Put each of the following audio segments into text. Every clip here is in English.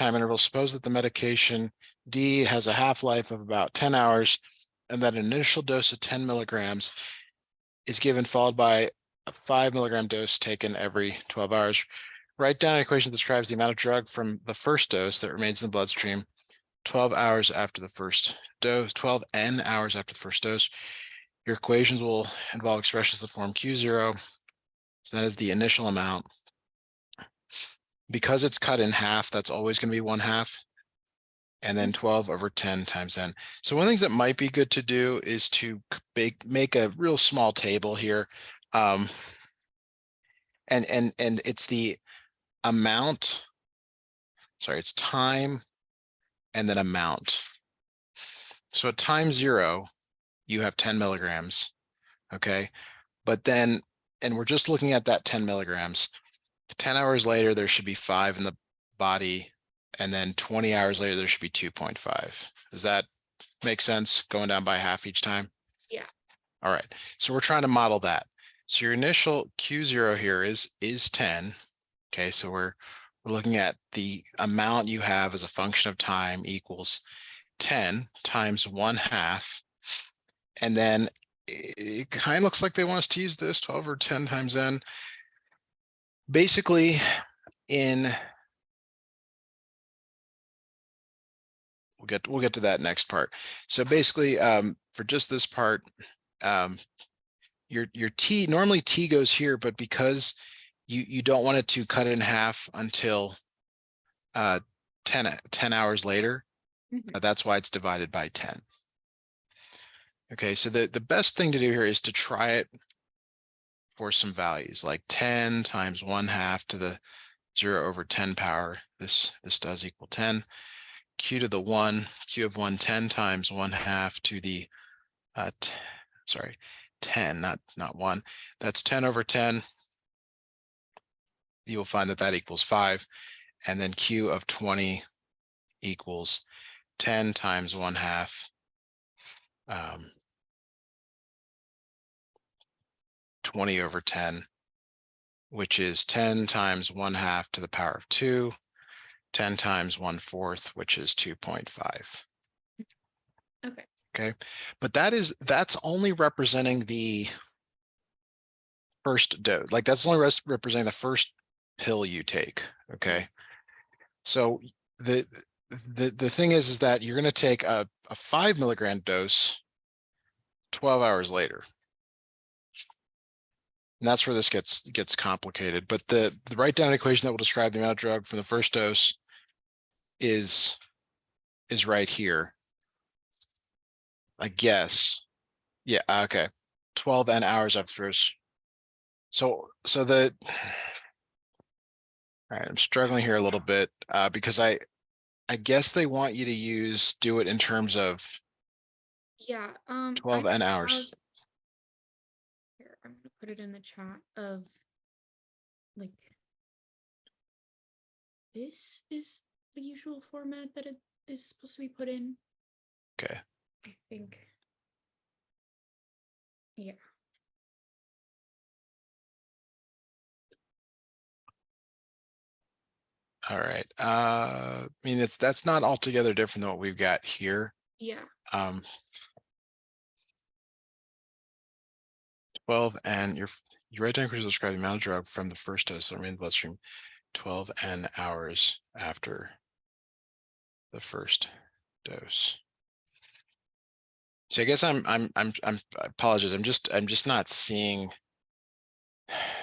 time interval, suppose that the medication D has a half-life of about 10 hours and that an initial dose of 10 milligrams is given, followed by a 5 milligram dose taken every 12 hours. Write down an equation that describes the amount of drug from the first dose that remains in the bloodstream 12 hours after the first dose, 12 N hours after the first dose. Your equations will involve expressions that form Q0. So that is the initial amount. Because it's cut in half, that's always going to be 1/2. And then 12 over 10 times N. So one of the things that might be good to do is to make a real small table here. And it's the amount, sorry, it's time and then amount. So at time 0, you have 10 milligrams, okay? But then, and we're just looking at that 10 milligrams. 10 hours later, there should be 5 in the body. And then 20 hours later, there should be 2.5. Does that make sense? Going down by half each time? Yeah. All right. So we're trying to model that. So your initial Q0 here is 10. Okay. So we're looking at the amount you have as a function of time equals 10 times 1/2. And then it kind of looks like they want us to use this 12 over 10 times N. Basically, we'll get to that next part. So basically, for just this part, your T, normally T goes here, but because you don't want it to cut it in half until 10 hours later, that's why it's divided by 10. Okay, so the best thing to do here is to try it for some values, like 10 times 1/2 to the 0 over 10 power. This does equal 10. Q to the 1, Q of 1, 10 times 1/2 to the 10, not 1. That's 10 over 10. You'll find that that equals 5. And then Q of 20 equals 10 times 1/2. 20 over 10, which is 10 times 1/2 to the power of 2, 10 times 1/4, which is 2.5. Okay. Okay, but that's only representing the first dose. Like that's only representing the first pill you take. Okay, so the thing is that you're going to take a 5 milligram dose 12 hours later. And that's where this gets complicated. But the write down equation that will describe the amount of drug from the first dose is right here. I guess. Yeah, okay. 12 N hours after first. So all right, I'm struggling here a little bit because I guess they want you to do it in terms of 12 N hours. Here, I'm gonna put it in the chat of like this is the usual format that it is supposed to be put in. Okay. I think. Yeah. All right. I mean, that's not altogether different than what we've got here. Yeah. 12 and your write down equation describe the amount of drug from the first dose that remains in the bloodstream 12 N hours after the first dose. So I guess I apologize. I'm just not seeing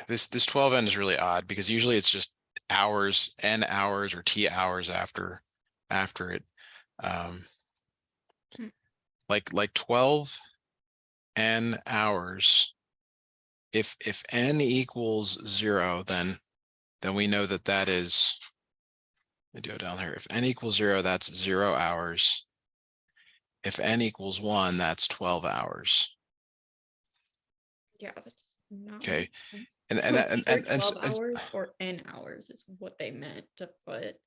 this 12 N is really odd because usually it's just hours, N hours or T hours after it. Like 12 N hours. If N equals 0, then we know that is, let me do it down here. If N equals 0, that's 0 hours. If N equals 1, that's 12 hours. Yeah, that's not okay. And 12 hours or N hours is what they meant to put.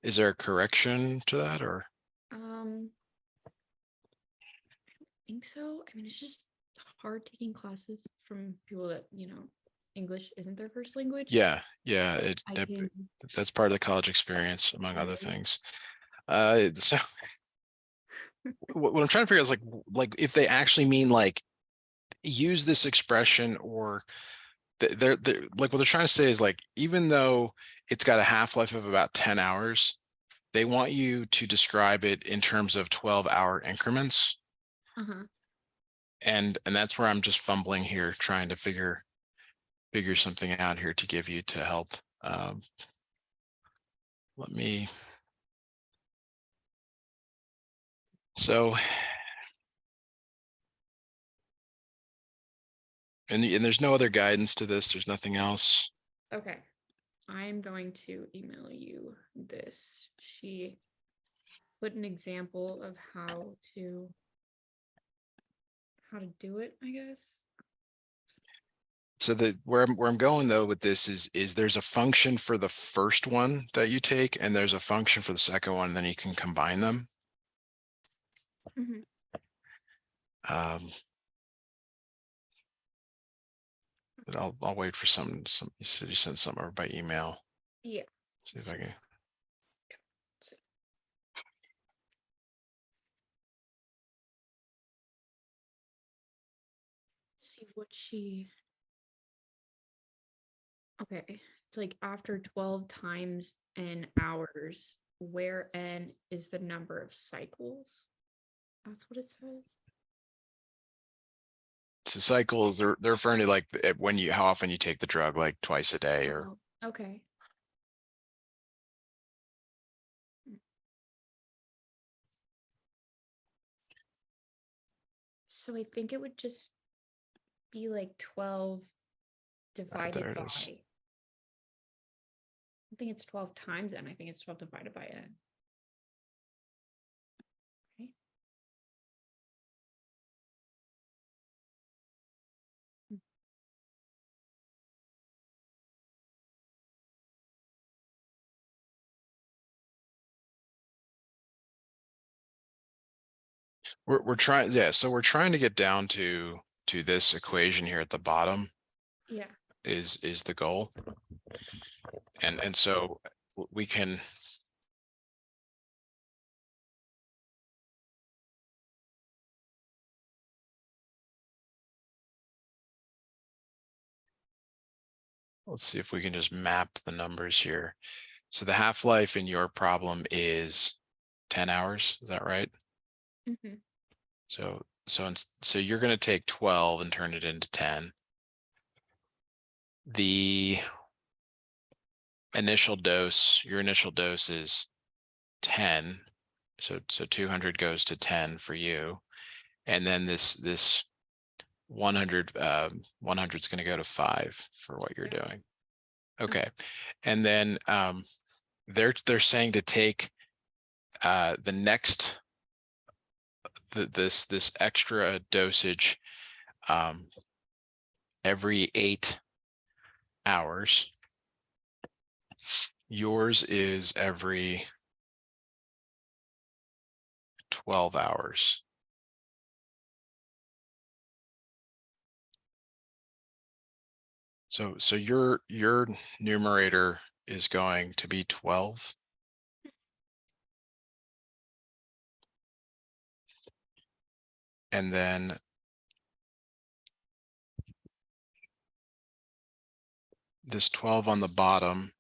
Is there a correction to that or? I don't think so. I mean, it's just hard taking classes from people that, English isn't their first language. Yeah, I can. that's part of the college experience, among other Really? things. So what I'm trying to figure out is like if they actually mean like use this expression, or they're like what they're trying to say is like even though it's got a half-life of about 10 hours, they want you to describe it in terms of 12-hour increments. Uh-huh. And that's where I'm just fumbling here, trying to figure something out here to give you to help. Let me. So, and there's no other guidance to this. There's nothing else. Okay. I'm going to email you this. She put an example of how to do it, I guess. So where I'm going though with this is there's a function for the first one that you take, and there's a function for the second one, and then you can combine them. Mhm. But I'll wait for some you said you sent something over by email. Yeah. See if I can. See what she. Okay. It's like after 12 times n hours, where n is the number of cycles. That's what it says. So cycles, they're referring to like when how often you take the drug, like twice a day or. Oh, okay. So I think it would just be like 12 divided There it by. is. I think it's 12 times n. I think it's 12 divided by n. Okay. We're trying, yeah. So we're trying to get down to this equation here at the bottom Yeah. is the goal, and so we can. Let's see if we can just map the numbers here. So the half-life in your problem is 10 hours. Is that right? Mm-hmm. So you're going to take 12 and turn it into 10. The initial dose, your initial dose is 10. So 200 goes to 10 for you. And then this 100 100 is going to go to 5 for what you're doing. Okay. And then they're saying to take the next this extra dosage every 8 hours. Yours is every 12 hours. So your numerator is going to be 12. And then this 12 on the bottom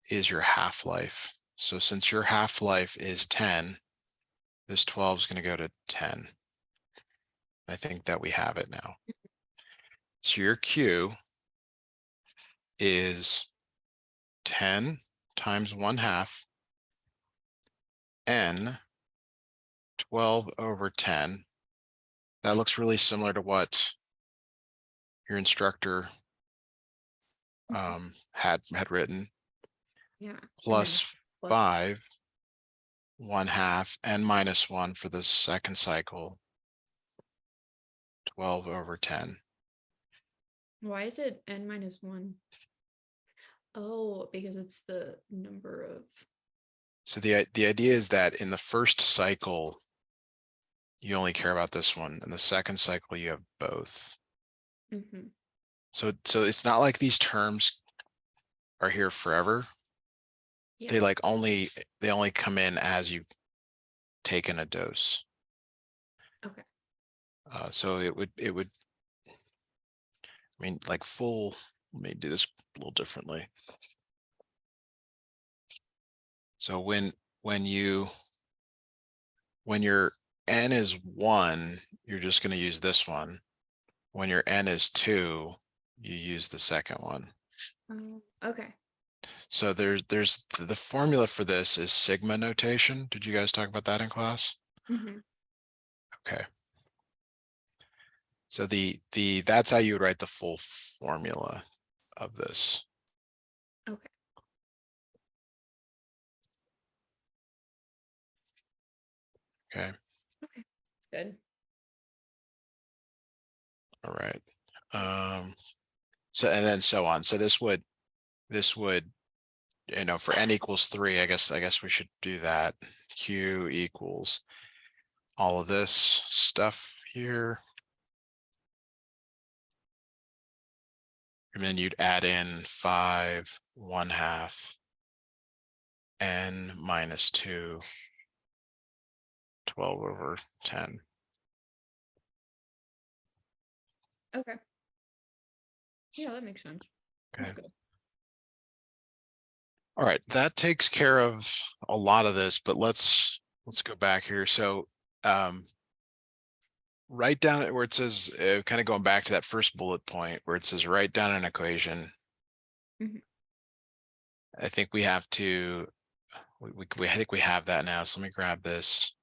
is your half-life. So since your half-life is 10, this 12 is going to go to 10. I think that we have it now. So your Q is 10 times 1/2 n 12 over 10. That looks really similar to what your instructor had written. Yeah. And then Plus plus 5 1/2 n minus 1 for the second cycle, 12 over 10. why is it n minus 1? Oh, because it's the number of. So the idea is that in the first cycle, you only care about this one. In the second cycle, you have both. Mm-hmm. So it's not like these terms are here forever. Yeah. They only come in as you've taken a dose. Okay. So it would, I mean, like full, let me do this a little differently. So when your n is 1, you're just going to use this one. When your n is 2, you use the second one. Okay. So there's the formula for this is sigma notation. Did you guys talk about that in class? Hmm. Okay. So that's how you would write the full formula of this. Okay. Okay. Okay. Good. All right. So and then so on. So this would for n equals 3, I guess we should do that. Q equals all of this stuff here. And then you'd add in 5 1/2 n minus 2 12/10. Okay. Yeah, that makes sense. That's Okay. good. All right, that takes care of a lot of this, but let's go back here. So write down where it says, kind of going back to that first bullet point where it says write down an equation. Mhm. I think we have to, I think we have that now. So let me grab this.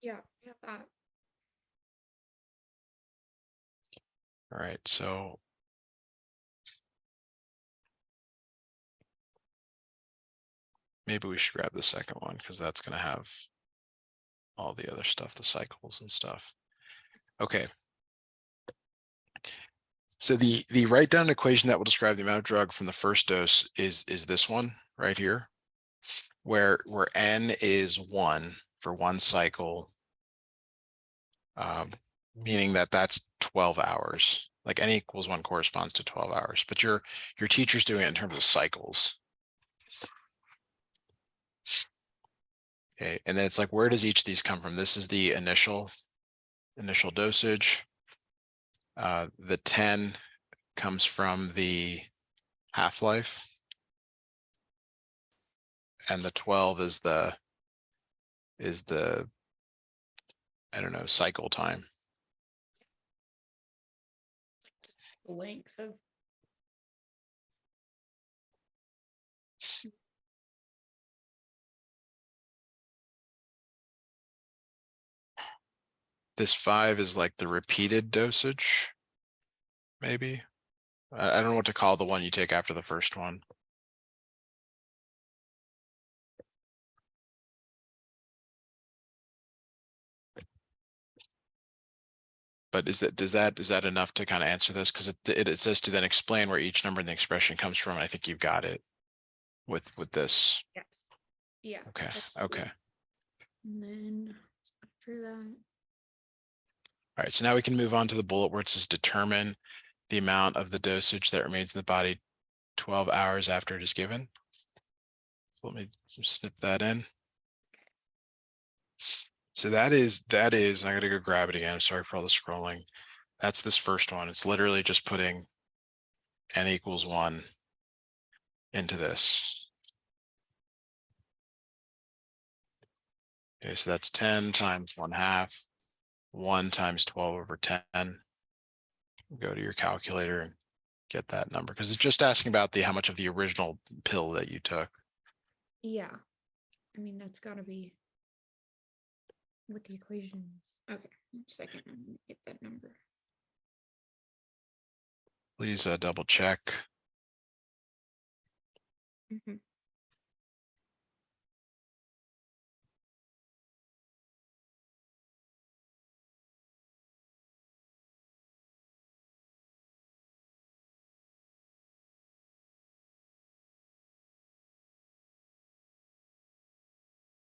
Yeah, we have that. All right, so maybe we should grab the second one because that's going to have all the other stuff, the cycles and stuff. Okay. So the write down equation that will describe the amount of drug from the first dose is this one right here, where n is 1 for one cycle, meaning that that's 12 hours. Like n equals 1 corresponds to 12 hours, but your teacher's doing it in terms of cycles. Okay, and then it's like, where does each of these come from? This is the initial dosage. The 10 comes from the half-life, and the 12 is the I don't know, cycle time. Just the length of. This 5 is like the repeated dosage, maybe. I don't know what to call the one you take after the first one. But is that enough to kind of answer this? Because it says to then explain where each number in the expression comes from. I think you've got it with this. Yes. Yeah. Okay. That's Okay. good. And then after that. All right. So now we can move on to the bullet where it says determine the amount of the dosage that remains in the body 12 hours after it is given. So let me just snip that in. So that is, I gotta go grab it again. Sorry for all the scrolling. That's this first one. It's literally just putting n equals 1 into this. Okay, so that's 10 times 1/2, 1 times 12/10. Go to your calculator and get that number because it's just asking about how much of the original pill that you took. Yeah. I mean, that's got to be what the equation is. Okay. 1 second. I'm going to get that number. Please double check. Mm-hmm.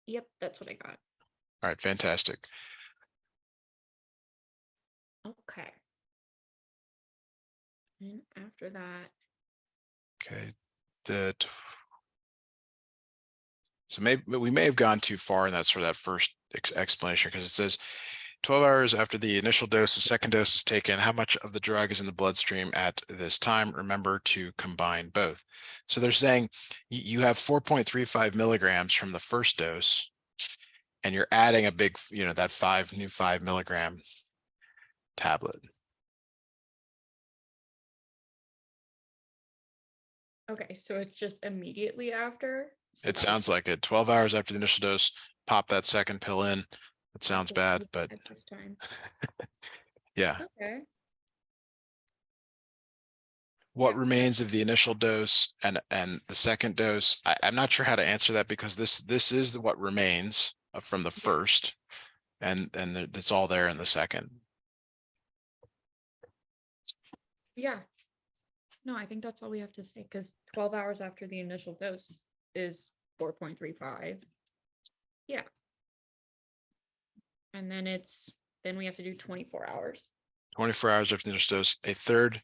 Yep, that's what I got. All right, fantastic. Okay. And after that, Okay. So maybe we may have gone too far in that sort of that first explanation, because it says 12 hours after the initial dose, the second dose is taken. How much of the drug is in the bloodstream at this time? Remember to combine both. So they're saying you have 4.35 milligrams from the first dose, and you're adding a big, that new 5 milligram tablet. okay, so it's just immediately after. So It that would sounds like it. 12 hours after the initial dose, pop that second pill in. It sounds be bad, but at this time. yeah. Okay. What Yeah. remains of the initial dose and the second dose? I'm not sure how to answer that, because this is what remains from the Yeah. first, and it's all there in the second. Yeah. No, I think that's all we have to say, because 12 hours after the initial dose is 4.35. Yeah. And then we have to do 24 hours. 24 hours after the initial dose, a third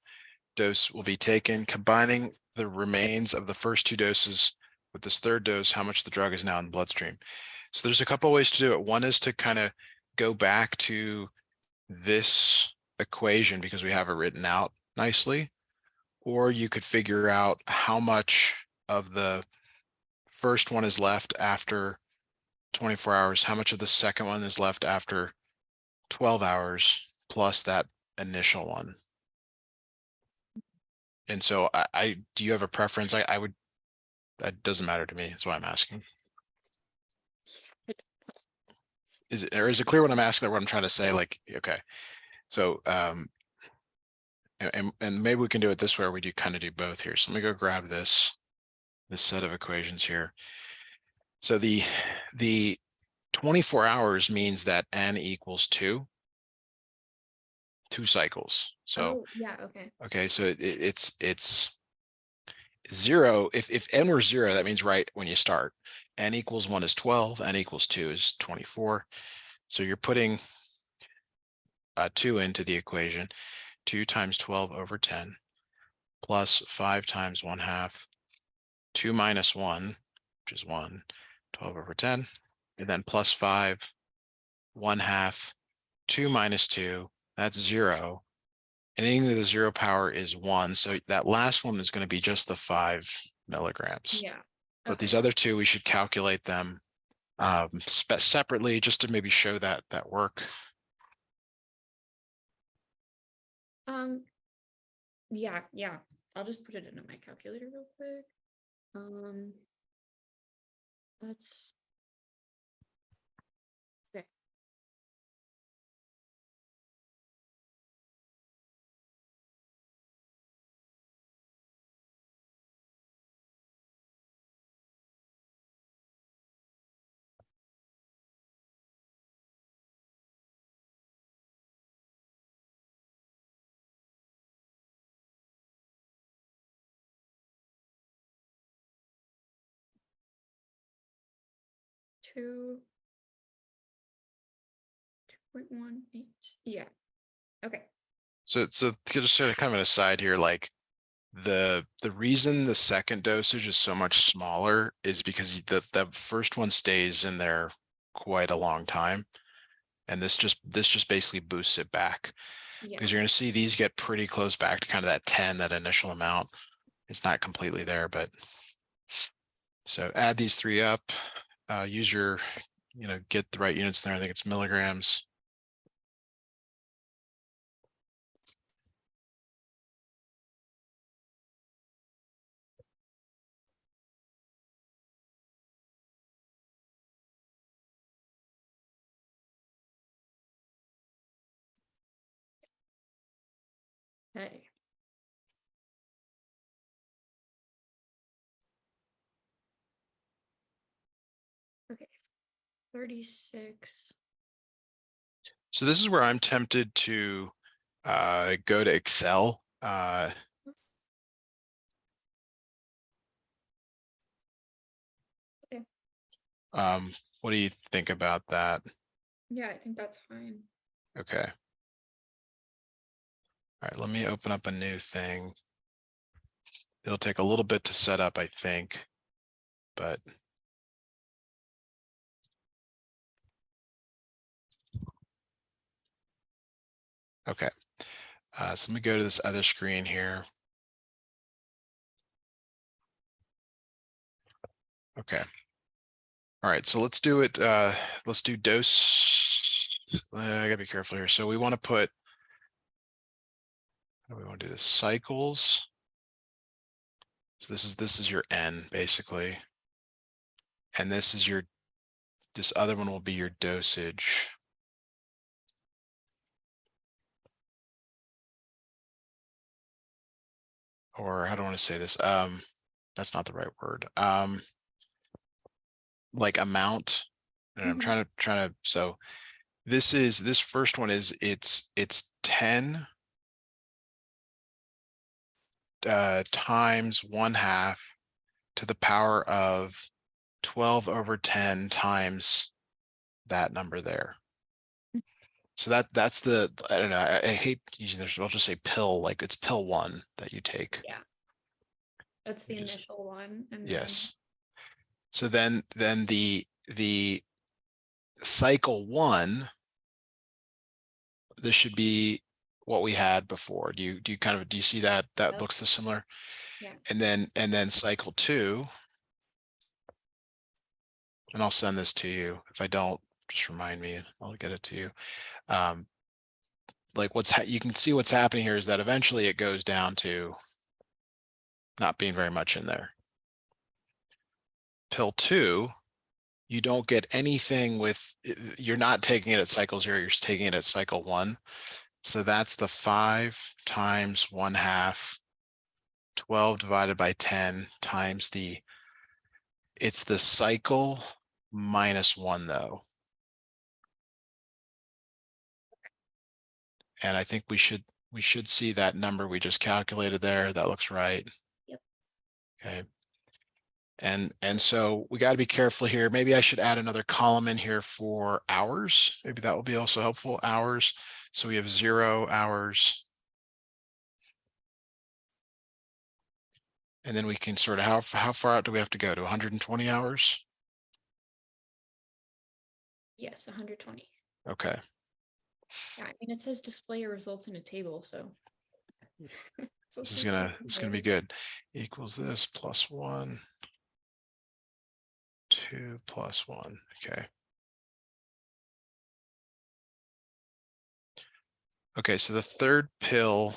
dose will be taken, combining the remains of the first two doses with this third dose. How much the drug is now in the bloodstream? So there's a couple ways to do it. One is to kind of go back to this equation, because we have it written out nicely, or you could figure out how much of the first one is left after 24 hours, how much of the second one is left after 12 hours, plus that initial one. And so do you have a preference? I would, that doesn't matter to me. That's why I'm asking. Is it clear what I'm asking, or what I'm trying to say? Like, okay. So, and maybe we can do it this way, or we do kind of do both here. So let me go grab this set of equations here. So the 24 hours means that n equals 2 cycles. So, Oh, yeah, okay. okay, so it's 0. If n were 0, that means right when you start. N equals 1 is 12, n equals 2 is 24. So you're putting 2 into the equation. 2 times 12 over 10 plus 5 times 1/2, 2 minus 1, which is 1, 12 over 10, and then plus 5, 1/2, 2 minus 2, that's 0. And anything to the 0 power is 1. So that last one is going to be just the 5 milligrams. Yeah. But these Okay. other two, we should calculate them separately, just to maybe show that work. Um, yeah, yeah. I'll just put it into my calculator real quick. Let's okay. Two 2.18. Yeah. Okay. So just sort of kind of an aside here, like the reason the second dosage is so much smaller is because the first one stays in there quite a long time. And this just basically boosts it back, Yeah. because you're going to see these get pretty close back to kind of that 10, that initial amount. It's not completely there, but so add these three up, use your, get the right units there. I think it's milligrams. Okay. Okay. 36. So this is where I'm tempted to go to Excel. Okay. What do you think about that? Yeah, I think that's fine. Okay. All right, let me open up a new thing. It'll take a little bit to set up, I think, but okay. So let me go to this other screen here. Okay. All right, so let's do it. Let's do dose. I gotta be careful here. So we want to put, how do we want to do this? Cycles. So this is your n basically. And this is your, this other one will be your dosage. Or how do I want to say this? That's not the right word. Like amount. And I'm Mhm. trying to, so this first one is it's 10 times 1/2 to the power of 12 over 10 times that number there. So that's the, I don't know, I hate using this, I'll just say pill, like it's pill 1 that you take. Yeah, that's the initial one, and then Yes. So then the cycle 1, this should be what we had before. Do you do you see that Yep. looks similar? Yeah. And then cycle 2, and I'll send this to you. If I don't, just remind me, I'll get it to you. Like you can see what's happening here is that eventually it goes down to not being very much in there. Pill 2, you don't get anything with, you're not taking it at cycle 0, you're just taking it at cycle 1. So that's the 5 times 1/2, 12 divided by 10 times it's the cycle minus 1 though. And I think we should see that number we just calculated there. That looks right. Yep. Okay. And so we got to be careful here. Maybe I should add another column in here for hours. Maybe that will be also helpful. Hours. So we have 0 hours. And then we can sort of, how far out do we have to go to 120 hours? Yes, 120. Okay. Yeah, I mean it says display your results in a table, so This is gonna be good. Equals this plus 1, 2 plus 1. Okay. Okay, so the third pill,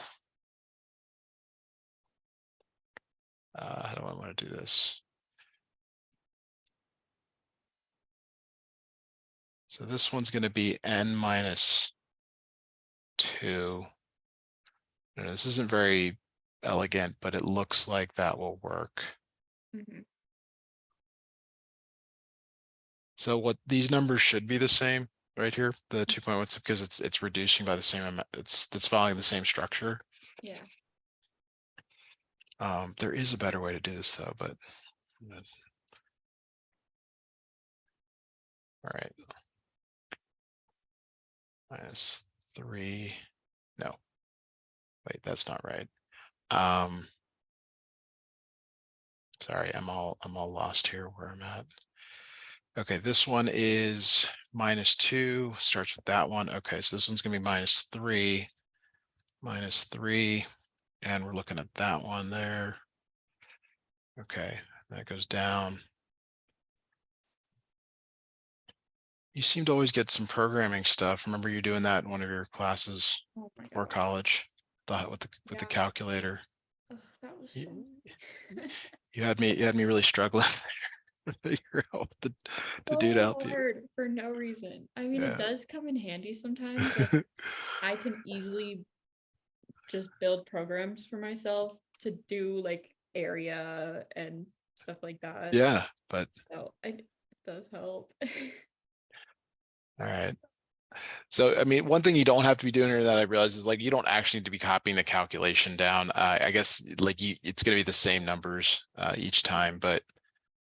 how do I want to do this? So this one's going to be n minus 2. And this isn't very elegant, but it looks like that will work. Mhm. So what these numbers should be the same right here, the 2.1, because it's reducing by the same amount. It's following the same structure. Yeah. There is a better way to do this though, but all right. Minus 3. No, wait, that's not right. Sorry, I'm all lost here where I'm at. Okay, this one is minus 2, starts with that one. Okay, so this one's gonna be minus 3, and we're looking at that one there. Okay, that goes down. You seem to always get some programming stuff. Remember you doing that in one of your classes Oh my before god. college, with the Yeah. calculator. Ugh, that was so You, annoying. you had me really struggling to figure out what to do to So help you. hard for no reason. I mean, it Yeah. does come in handy sometimes. Like I can easily just build programs for myself to do like area and stuff like that. Yeah, but So it does help. all right. So, I mean, one thing you don't have to be doing here that I realize is like, you don't actually need to be copying the calculation down. I guess like it's going to be the same numbers each time, but,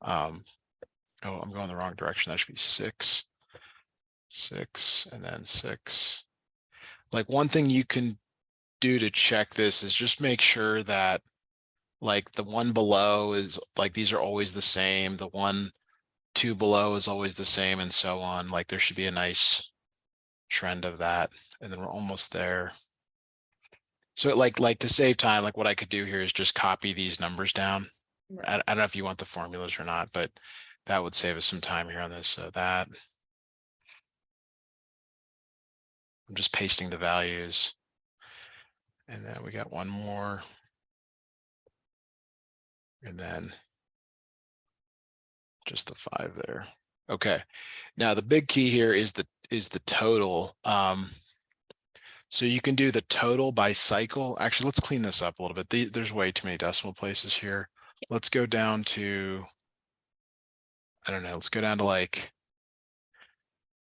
oh, I'm going the wrong direction. That should be 6, 6, and then 6. Like one thing you can do to check this is just make sure that like the one below is like, these are always the same. The one, two below is always the same, and so on. Like there should be a nice trend of that. And then we're almost there. So like to save time, like what I could do here is just copy these numbers down. Right. I don't know if you want the formulas or not, but that would save us some time here on this. So that I'm just pasting the values. And then we got one more. And then just the 5 there. Okay. Now the big key here is the total. So you can do the total by cycle. Actually, let's clean this up a little bit. There's way too many decimal places here. Let's go down to, I don't know, let's go down to like,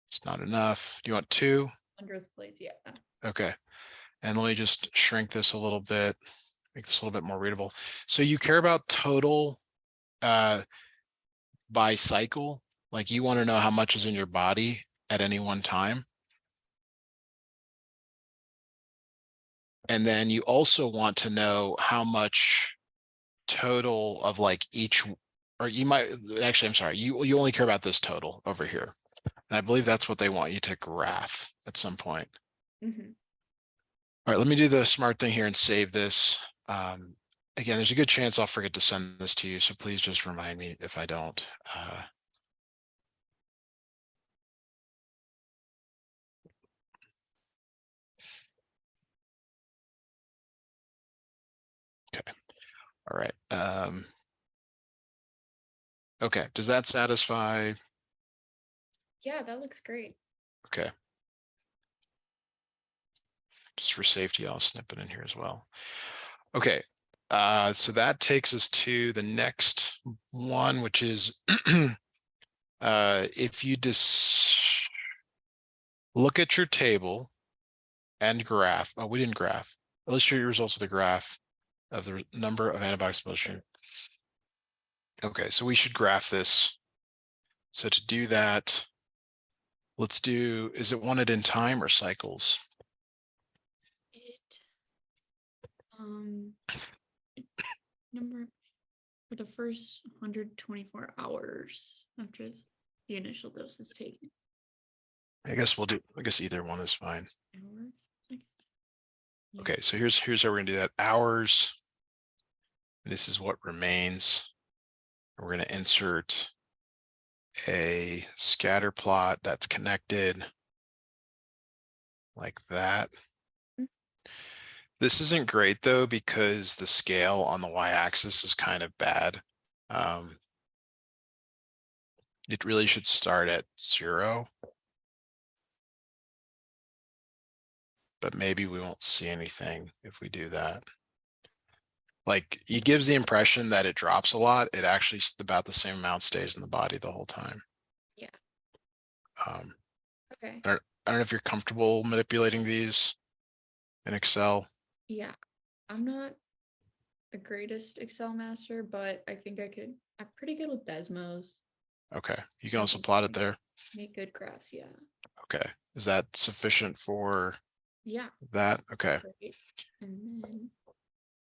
it's not enough. Do you want 2? 100th place, yeah. Okay. And let me just shrink this a little bit, make this a little bit more readable. So you care about total by cycle, like you want to know how much is in your body at any one time. And then you also want to know how much total of like each, or you might actually, I'm sorry, you only care about this total over here. And I believe that's what they want you to graph at some point. Mm-hmm. All right, let me do the smart thing here and save this. Again, there's a good chance I'll forget to send this to you, so please just remind me if I don't. Okay, all right. Okay, does that satisfy? Yeah, that looks great. Okay. Just for safety, I'll snip it in here as well. Okay, so that takes us to the next one, which is if you just look at your table and graph. Oh, we didn't graph. Illustrate your results with a graph of the number of antibiotics published. Okay, so we should graph this. So to do that, let's do, is it wanted in time or cycles? It number for the first 124 hours after the initial dose is taken. I guess we'll do, I guess either one is fine. Hours, I guess. Yeah. Okay, so here's how we're gonna do that. Hours. This is what remains. We're gonna insert a scatter plot that's connected like that. Mm. This isn't great though, because the scale on the y-axis is kind of bad. It really should start at 0. But maybe we won't see anything if we do that. Like it gives the impression that it drops a lot. It actually about the same amount stays in the body the whole time. Yeah. I Okay. don't know if you're comfortable manipulating these in Excel. Yeah. I'm not the greatest Excel master, but I think I'm pretty good with Desmos. Okay, you can I also think plot I it there. make good graphs, yeah. Okay, is that sufficient for Yeah. that? Okay. Great. And then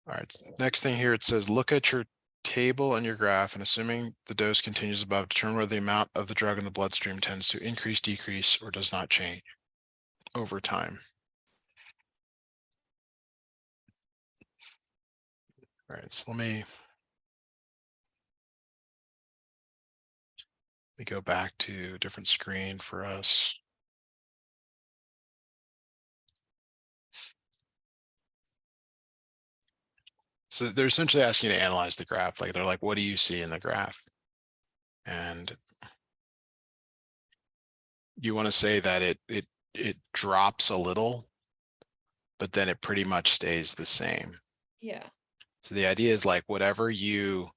All right, next thing here, it says, look at your table and your graph, and assuming the dose continues above, determine whether the amount of the drug in the bloodstream tends to increase, decrease, or does not change over time. All right, so let me go back to a different screen for us. So they're essentially asking you to analyze the graph. Like they're like, what do you see in the graph? And you want to say that it drops a little, but then it pretty much stays the same. yeah. So the idea is like whatever you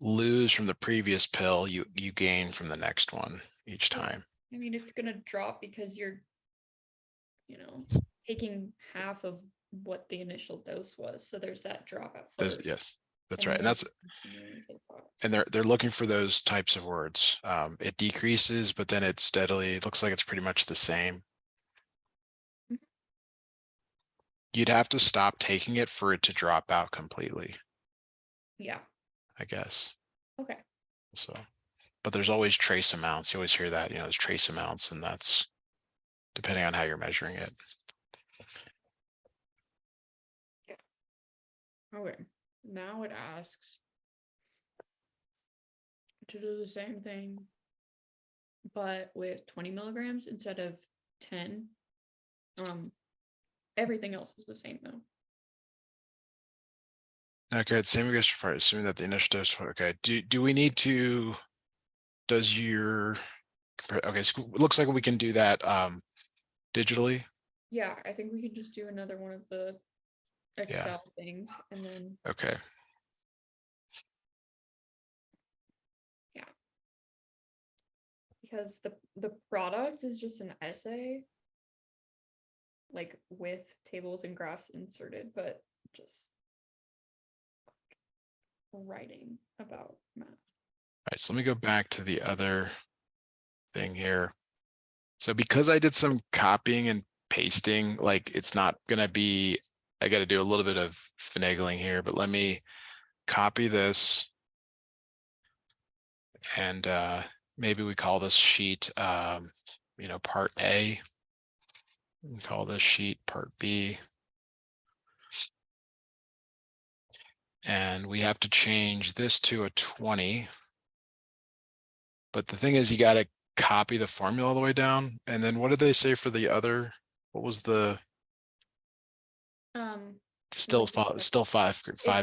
lose from the previous pill, you gain from the next one each time. I mean, it's gonna drop because you're, taking half of what the initial dose was. So there's that drop at first. Yes, that's and right. And then that's, continuing to drop. and they're looking for those types of words. It decreases, but then it steadily, it looks like it's pretty much the same. You'd have to stop taking it for it to drop out completely, Yeah. I guess. Okay. So, but there's always trace amounts. You always hear that, there's trace amounts, and that's depending on how you're measuring it. Okay. Now it asks to do the same thing, but with 20 milligrams instead of 10. Everything else is the same though. Okay, same goes for part, assuming that the initial dose. Okay, do we need to? Does your okay? So it looks like we can do that digitally. Yeah, I think we can just do another one of the Excel things and then Okay. yeah. Because the product is just an essay, like with tables and graphs inserted, but just writing about math. All right, so let me go back to the other thing here. So because I did some copying and pasting, like it's not gonna be, I got to do a little bit of finagling here, but let me copy this. And maybe we call this sheet, part A. We call this sheet part B. And we have to change this to a 20. But the thing is, you got to copy the formula all the way down. And then what did they say for the other? What was the still five It's still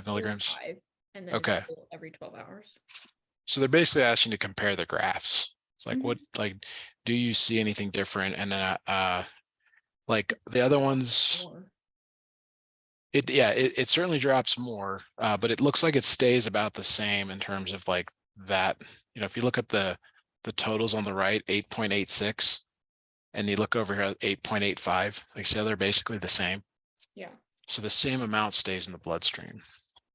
milligrams? 5, and then it's Okay. still every 12 hours. So they're basically asking to compare the graphs. It's like, what, Mhm. like, do you see anything different? And then like the other ones, More. it certainly drops more, but it looks like it stays about the same in terms of like that. If you look at the totals on the right, 8.86, and you look over here at 8.85, like so they're basically the same. Yeah. So the same amount stays in the bloodstream.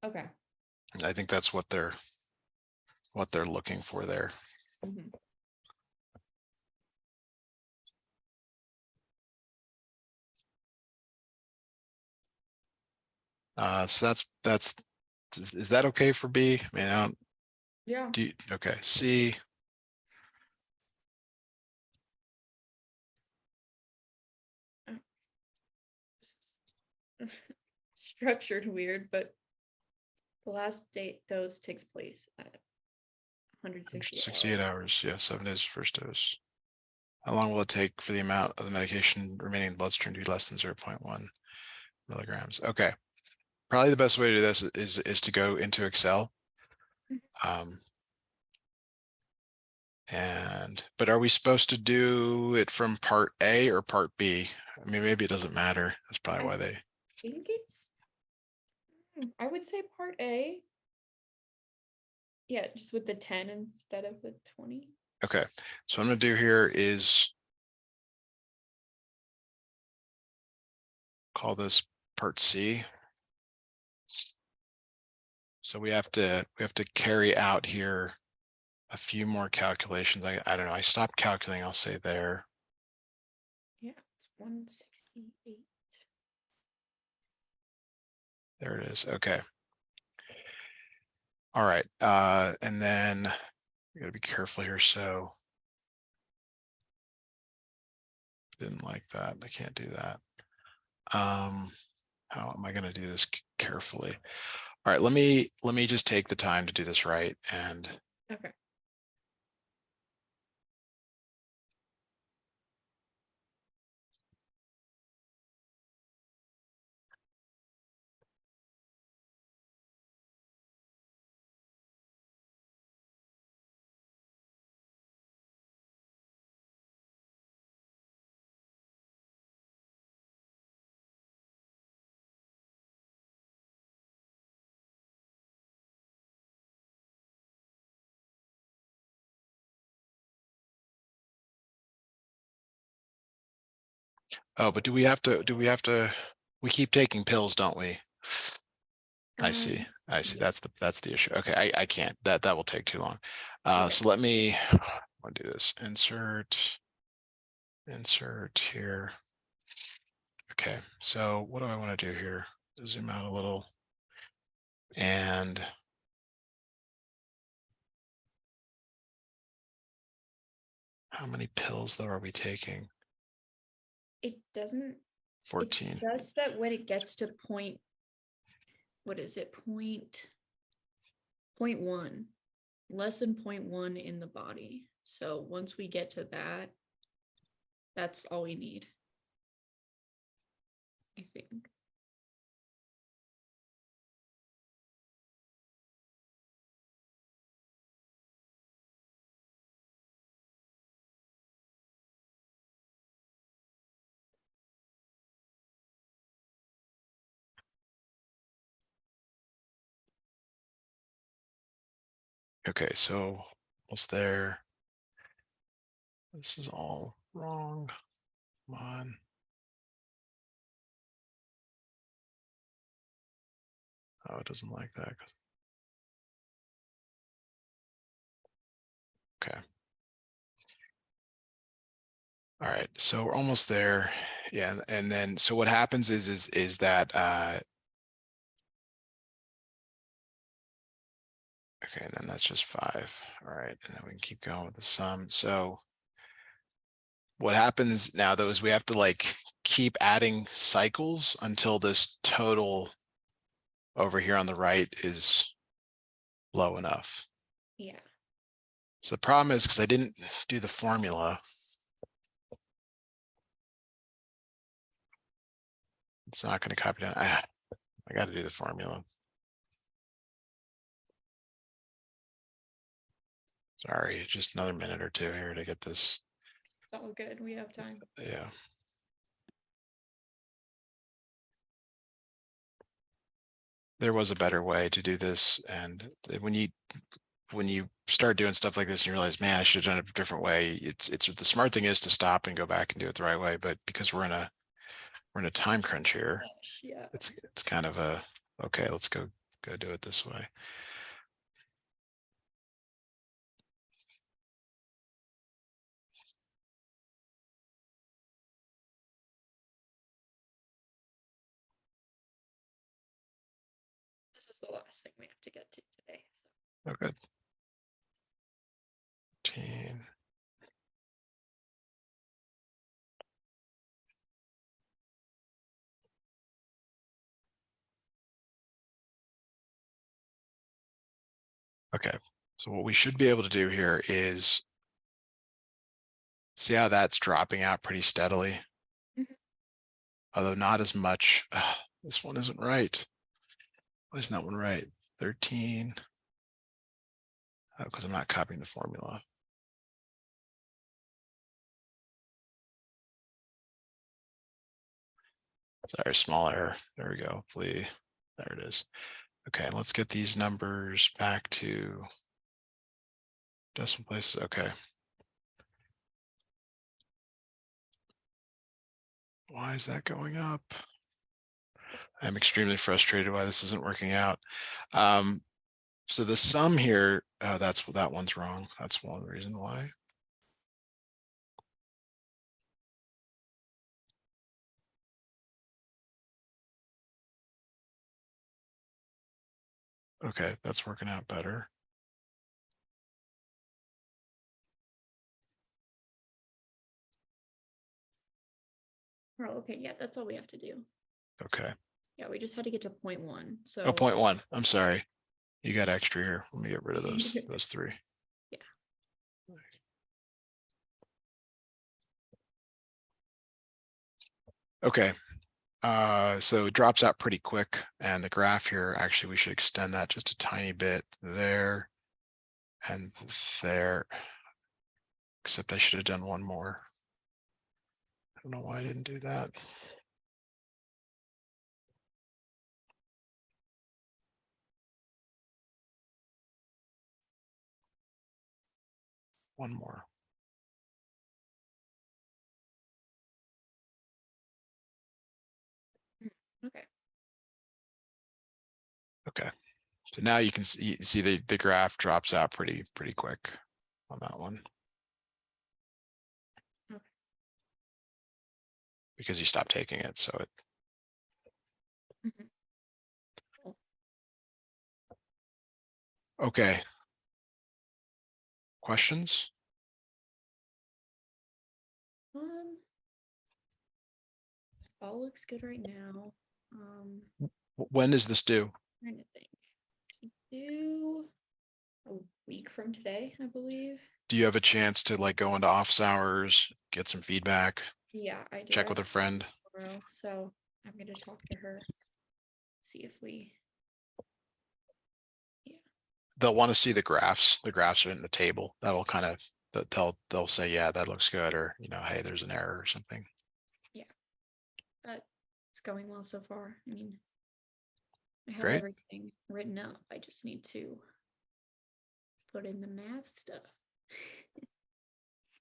Okay. And I think that's what they're looking for there. Mhm. So that's is that okay for B? I mean, I don't Yeah. do okay. C. Structured weird, but the last dose takes place at 168 168 hours. hours. Yeah, 7 days first dose. How long will it take for the amount of the medication remaining in the bloodstream to be less than 0.1 milligrams? Okay. Probably the best way to do this is to go into Excel. But are we supposed to do it from part A or part B? I mean, maybe it doesn't matter. That's probably I why they. think it's I would say part A. Yeah, just with the 10 instead of the 20. Okay. So what I'm going to do here is call this part C. So we have to carry out here a few more calculations. I don't know. I stopped calculating. I'll say there. Yeah, it's 168. There it is. Okay. All right. And then we got to be careful here. So didn't like that. I can't do that. How am I going to do this carefully? All right, let me just take the time to do this right. And Okay. oh, but do we have to we keep taking pills, don't we? I see. Yeah. That's the issue. Okay, I can't. That will take too long. Okay. So let me I'll do this. Insert here. Okay, so what do I want to do here? Zoom out a little. And how many pills though are we taking? It doesn't, it's 14. just that when it gets to point, what is it? Point one, less than 0.1 in the body. So once we get to that, that's all we need, I think. Okay, so almost there. This is all wrong. Come on. Oh, it doesn't like that. Okay. All right, so we're almost there. Yeah, and then so what happens is that okay, and then that's just 5. All right, and then we can keep going with the sum. So what happens now though is we have to like keep adding cycles until this total over here on the right is low enough. Yeah. So the problem is because I didn't do the formula. It's not going to copy down. I got to do the formula. Sorry, just another minute or two here to get this. It's all good. We have time. Yeah. There was a better way to do this. And when you start doing stuff like this and you realize, man, I should have done it a different way. It's the smart thing is to stop and go back and do it the right way. But because we're in a time crunch here, Yeah. it's kind of a, okay, let's go do it this way. This is the last thing we have to get to today. Okay. 15. Okay, so what we should be able to do here is see how that's dropping out pretty steadily. Mhm. Although not as much. This one isn't right. Why isn't that one right? 13. Oh, because I'm not copying the formula. Sorry, small error. There we go. Hopefully, there it is. Okay, let's get these numbers back to decimal places. Okay. Why is that going up? I'm extremely frustrated why this isn't working out. So the sum here, that one's wrong. That's one reason why. Okay, that's working out better. Oh, okay. Yeah, that's all we have to do. Okay. Yeah, we just had to get to 0.1. So Oh, 0.1. I'm sorry. You got extra here. Let me get rid of those 3. Yeah. Okay. So it drops out pretty quick, and the graph here, actually, we should extend that just a tiny bit there and there, except I should have done one more. I don't know why I didn't do that. One more. Okay. Okay. So now you can see the graph drops out pretty quick on that one. Okay. because you stopped taking it. So it, Mhm. okay. Questions? Um, all looks good right now. When is this due? Trying to think. To do a week from today, I believe. Do you have a chance to like go into office hours, get some feedback, Yeah, I do. check I with have a friend? tomorrow, so I'm gonna talk to her, see if we. Yeah. They'll want to see the graphs. The graphs are in the table. That'll kind of, they'll say, yeah, that looks good, or, hey, there's an error or something. Yeah, but it's going well so far. I mean, I have Great. everything written up. I just need to put in the math stuff.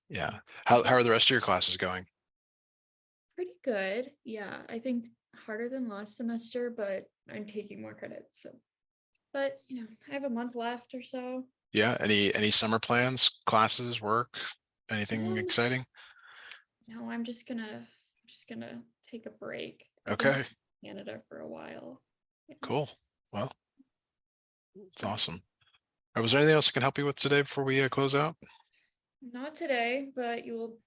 Yeah. How are the rest of your classes going? Pretty good. Yeah, I think harder than last semester, but I'm taking more credits. So, but I have a month left or so. Yeah. Any summer plans, classes, work, anything Um, exciting? no, I'm just gonna take a break. I think Okay, Canada for a while. Yeah. cool. Well, it's So awesome. Was there anything else I can help you with today before we close out? not today, but you will